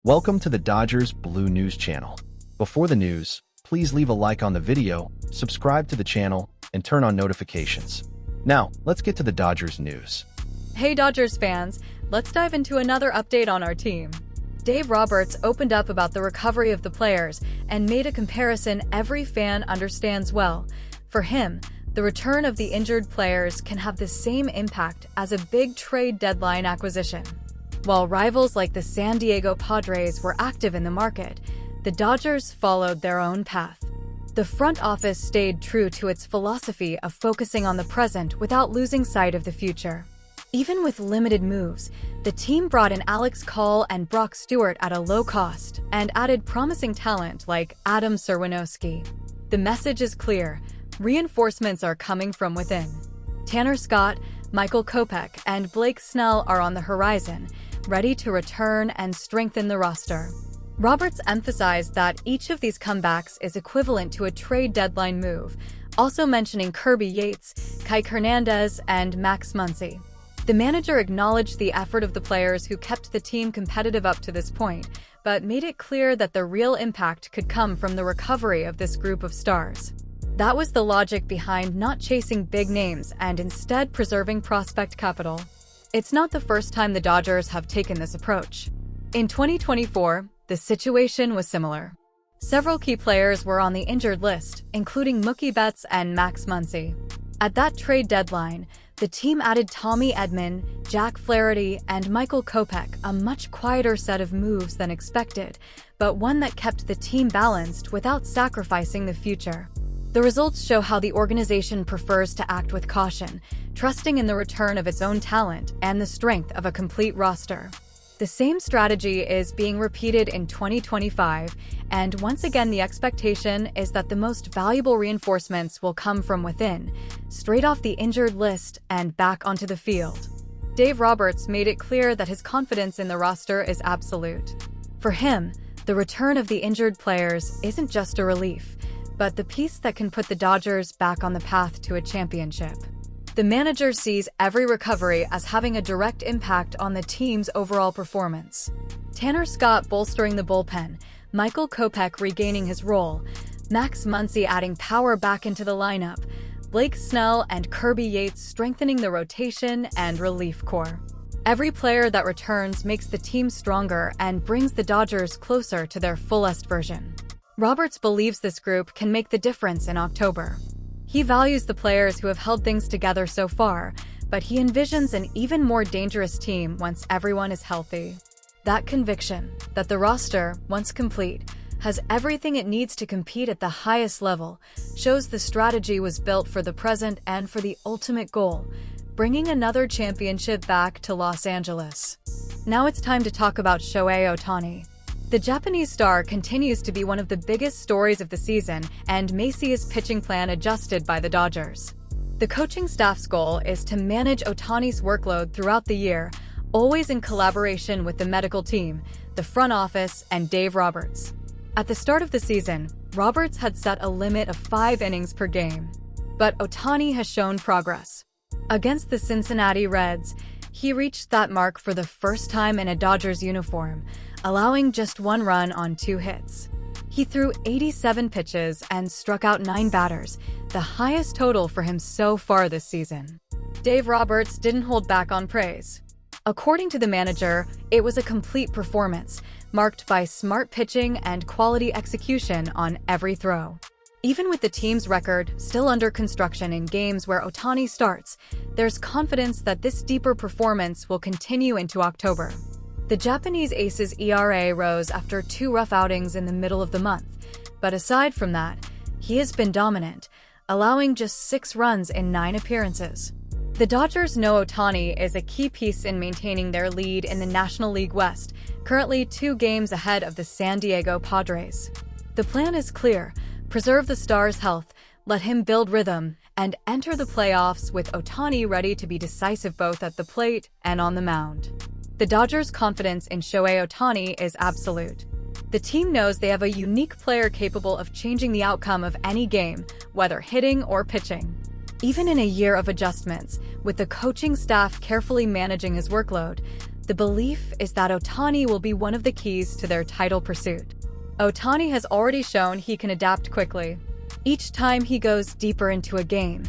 Welcome to the Dodgers Blue News channel. Before the news, please leave a like on the video, subscribe to the channel, and turn on notifications. Now, let's get to the Dodgers news. Hey Dodgers fans, let's dive into another update on our team. Dave Roberts opened up about the recovery of the players and made a comparison every fan understands well. For him, the return of the injured players can have the same impact as a big trade deadline acquisition. While rivals like the San Diego Padres were active in the market, the Dodgers followed their own path. The front office stayed true to its philosophy of focusing on the present without losing sight of the future. Even with limited moves, the team brought in Alex Call and Brock Stewart at a low cost and added promising talent like Adam Serwinowski. The message is clear: reinforcements are coming from within. Tanner Scott, Michael Kopech, and Blake Snell are on the horizon, ready to return and strengthen the roster. Roberts emphasized that each of these comebacks is equivalent to a trade deadline move, also mentioning Kirby Yates, Kike Hernandez, and Max Muncy. The manager acknowledged the effort of the players who kept the team competitive up to this point, but made it clear that the real impact could come from the recovery of this group of stars. That was the logic behind not chasing big names and instead preserving prospect capital. It's not the first time the Dodgers have taken this approach. In 2024, the situation was similar. Several key players were on the injured list, including Mookie Betts and Max Muncy. At that trade deadline, the team added Tommy Edman, Jack Flaherty, and Michael Kopech, a much quieter set of moves than expected, but one that kept the team balanced without sacrificing the future. The results show how the organization prefers to act with caution, trusting in the return of its own talent and the strength of a complete roster. The same strategy is being repeated in 2025, and once again the expectation is that the most valuable reinforcements will come from within, straight off the injured list and back onto the field. Dave Roberts made it clear that his confidence in the roster is absolute. For him, the return of the injured players isn't just a relief, but the piece that can put the Dodgers back on the path to a championship. The manager sees every recovery as having a direct impact on the team's overall performance. Tanner Scott bolstering the bullpen, Michael Kopech regaining his role, Max Muncy adding power back into the lineup, Blake Snell and Kirby Yates strengthening the rotation and relief corps. Every player that returns makes the team stronger and brings the Dodgers closer to their fullest version. Roberts believes this group can make the difference in October. He values the players who have held things together so far, but he envisions an even more dangerous team once everyone is healthy. That conviction, that the roster, once complete, has everything it needs to compete at the highest level, shows the strategy was built for the present and for the ultimate goal: bringing another championship back to Los Angeles. Now it's time to talk about Shohei Ohtani. The Japanese star continues to be one of the biggest stories of the season and may see his pitching plan adjusted by the Dodgers. The coaching staff's goal is to manage Ohtani's workload throughout the year, always in collaboration with the medical team, the front office, and Dave Roberts. At the start of the season, Roberts had set a limit of 5 innings per game. But Ohtani has shown progress. Against the Cincinnati Reds, he reached that mark for the first time in a Dodgers uniform, allowing just 1 run on 2 hits. He threw 87 pitches and struck out 9 batters, the highest total for him so far this season. Dave Roberts didn't hold back on praise. According to the manager, it was a complete performance, marked by smart pitching and quality execution on every throw. Even with the team's record still under construction in games where Ohtani starts, there's confidence that this deeper performance will continue into October. The Japanese ace's ERA rose after 2 rough outings in the middle of the month, but aside from that, he has been dominant, allowing just 6 runs in 9 appearances. The Dodgers know Ohtani is a key piece in maintaining their lead in the National League West, currently 2 games ahead of the San Diego Padres. The plan is clear: preserve the star's health, let him build rhythm, and enter the playoffs with Ohtani ready to be decisive both at the plate and on the mound. The Dodgers' confidence in Shohei Ohtani is absolute. The team knows they have a unique player capable of changing the outcome of any game, whether hitting or pitching. Even in a year of adjustments, with the coaching staff carefully managing his workload, The belief is that Ohtani will be one of the keys to their title pursuit. Ohtani has already shown he can adapt quickly. Each time he goes deeper into a game,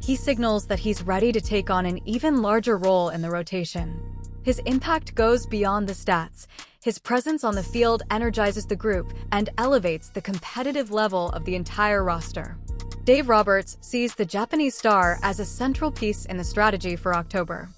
he signals that he's ready to take on an even larger role in the rotation. His impact goes beyond the stats. His presence on the field energizes the group and elevates the competitive level of the entire roster. Dave Roberts sees the Japanese star as a central piece in the strategy for October.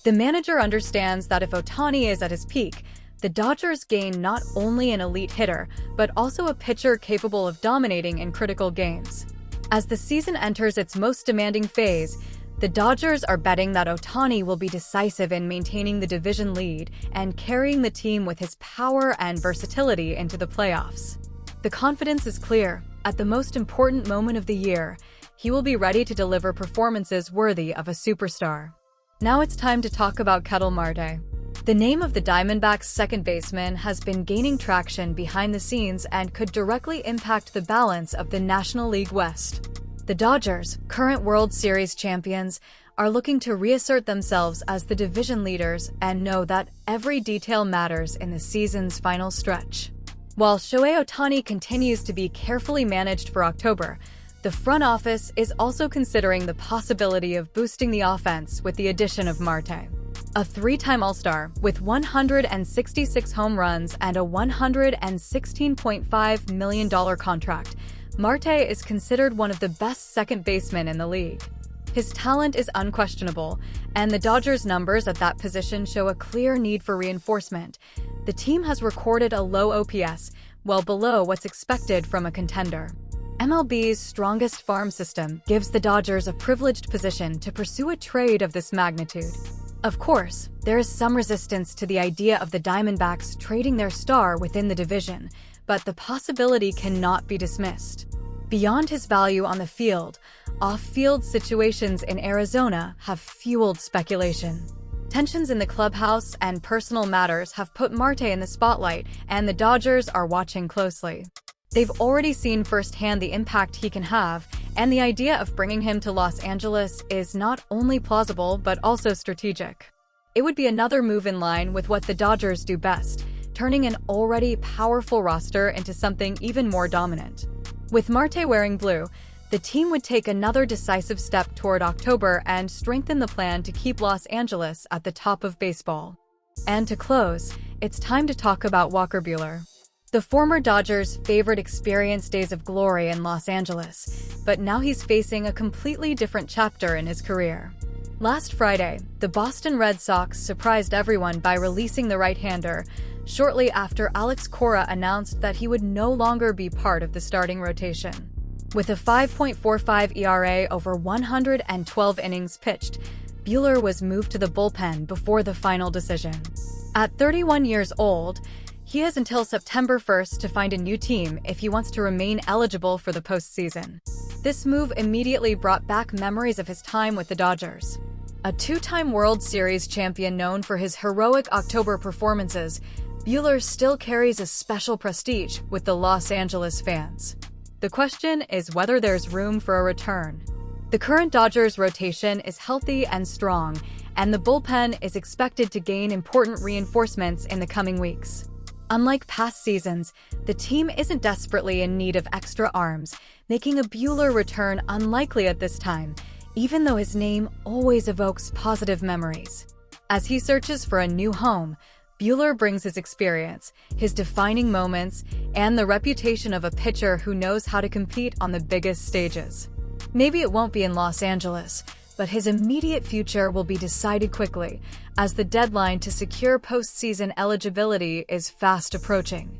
The manager understands that if Ohtani is at his peak, the Dodgers gain not only an elite hitter, but also a pitcher capable of dominating in critical games. As the season enters its most demanding phase, the Dodgers are betting that Ohtani will be decisive in maintaining the division lead and carrying the team with his power and versatility into the playoffs. The confidence is clear. At the most important moment of the year, he will be ready to deliver performances worthy of a superstar. Now it's time to talk about Ketel Marte. The name of the Diamondbacks' second baseman has been gaining traction behind the scenes and could directly impact the balance of the National League West. The Dodgers, current World Series champions, are looking to reassert themselves as the division leaders and know that every detail matters in the season's final stretch. While Shohei Ohtani continues to be carefully managed for October, the front office is also considering the possibility of boosting the offense with the addition of Marte. A three-time All-Star with 166 home runs and a $116.5 million contract, Marte is considered one of the best second basemen in the league. His talent is unquestionable, and the Dodgers' numbers at that position show a clear need for reinforcement. The team has recorded a low OPS, well below what's expected from a contender. MLB's strongest farm system gives the Dodgers a privileged position to pursue a trade of this magnitude. Of course, there is some resistance to the idea of the Diamondbacks trading their star within the division, but the possibility cannot be dismissed. Beyond his value on the field, off-field situations in Arizona have fueled speculation. Tensions in the clubhouse and personal matters have put Marte in the spotlight, and the Dodgers are watching closely. They've already seen firsthand the impact he can have, and the idea of bringing him to Los Angeles is not only plausible but also strategic. It would be another move in line with what the Dodgers do best, turning an already powerful roster into something even more dominant. With Marte wearing blue, the team would take another decisive step toward October and strengthen the plan to keep Los Angeles at the top of baseball. And to close, it's time to talk about Walker Buehler. The former Dodgers' favorite experienced days of glory in Los Angeles, but now he's facing a completely different chapter in his career. Last Friday, the Boston Red Sox surprised everyone by releasing the right-hander, shortly after Alex Cora announced that he would no longer be part of the starting rotation. With a 5.45 ERA over 112 innings pitched, Buehler was moved to the bullpen before the final decision. At 31 years old, he has until September 1st to find a new team if he wants to remain eligible for the postseason. This move immediately brought back memories of his time with the Dodgers. A two-time World Series champion known for his heroic October performances, Buehler still carries a special prestige with the Los Angeles fans. The question is whether there's room for a return. The current Dodgers rotation is healthy and strong, and the bullpen is expected to gain important reinforcements in the coming weeks. Unlike past seasons, the team isn't desperately in need of extra arms, making a Buehler return unlikely at this time, even though his name always evokes positive memories. As he searches for a new home, Buehler brings his experience, his defining moments, and the reputation of a pitcher who knows how to compete on the biggest stages. Maybe it won't be in Los Angeles, but his immediate future will be decided quickly, as the deadline to secure postseason eligibility is fast approaching.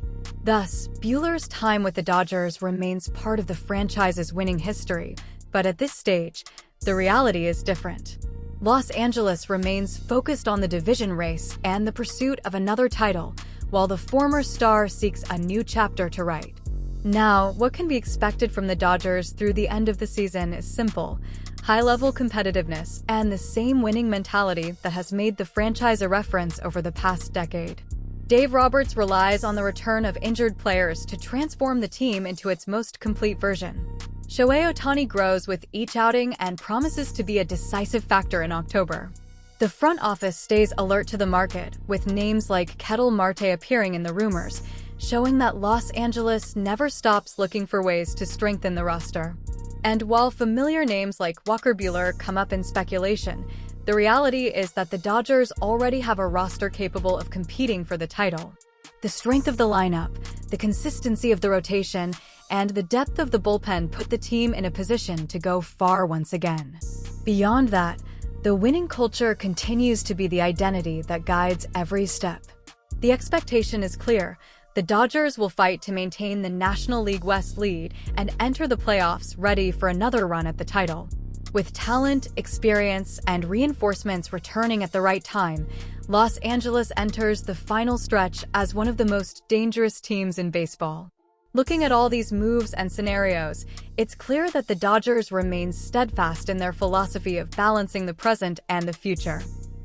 Thus, Buehler's time with the Dodgers remains part of the franchise's winning history, but at this stage, the reality is different. Los Angeles remains focused on the division race and the pursuit of another title, while the former star seeks a new chapter to write. Now, what can be expected from the Dodgers through the end of the season is simple: high-level competitiveness and the same winning mentality that has made the franchise a reference over the past decade. Dave Roberts relies on the return of injured players to transform the team into its most complete version. Shohei Ohtani grows with each outing and promises to be a decisive factor in October. The front office stays alert to the market, with names like Ketel Marte appearing in the rumors, showing that Los Angeles never stops looking for ways to strengthen the roster. And while familiar names like Walker Buehler come up in speculation, the reality is that the Dodgers already have a roster capable of competing for the title. The strength of the lineup, the consistency of the rotation, and the depth of the bullpen put the team in a position to go far once again. Beyond that, the winning culture continues to be the identity that guides every step. The expectation is clear. The Dodgers will fight to maintain the National League West lead and enter the playoffs ready for another run at the title. With talent, experience, and reinforcements returning at the right time, Los Angeles enters the final stretch as one of the most dangerous teams in baseball. Looking at all these moves and scenarios, it's clear that the Dodgers remain steadfast in their philosophy of balancing the present and the future.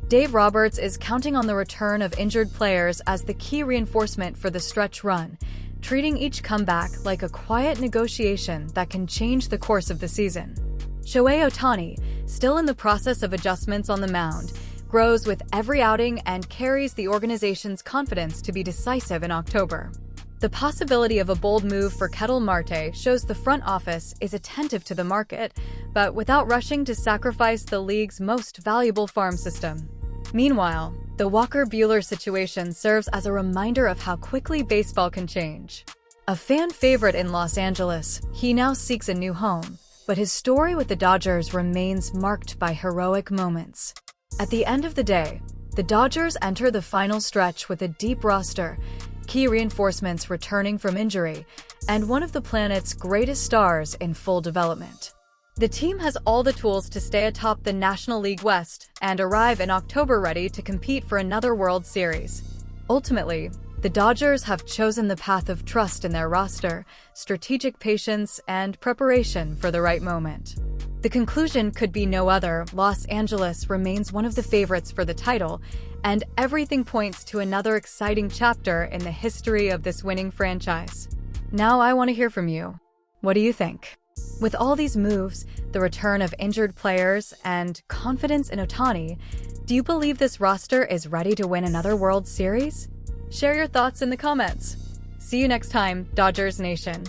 Dave Roberts is counting on the return of injured players as the key reinforcement for the stretch run, treating each comeback like a quiet negotiation that can change the course of the season. Shohei Ohtani, still in the process of adjustments on the mound, grows with every outing and carries the organization's confidence to be decisive in October. The possibility of a bold move for Ketel Marte shows the front office is attentive to the market, but without rushing to sacrifice the league's most valuable farm system. Meanwhile, the Walker Buehler situation serves as a reminder of how quickly baseball can change. A fan favorite in Los Angeles, he now seeks a new home, but his story with the Dodgers remains marked by heroic moments. At the end of the day, the Dodgers enter the final stretch with a deep roster, key reinforcements returning from injury, and one of the planet's greatest stars in full development. The team has all the tools to stay atop the National League West and arrive in October ready to compete for another World Series. Ultimately, the Dodgers have chosen the path of trust in their roster, strategic patience, and preparation for the right moment. The conclusion could be no other. Los Angeles remains one of the favorites for the title, and everything points to another exciting chapter in the history of this winning franchise. Now I want to hear from you. What do you think? With all these moves, the return of injured players, and confidence in Ohtani, do you believe this roster is ready to win another World Series? Share your thoughts in the comments. See you next time, Dodgers Nation.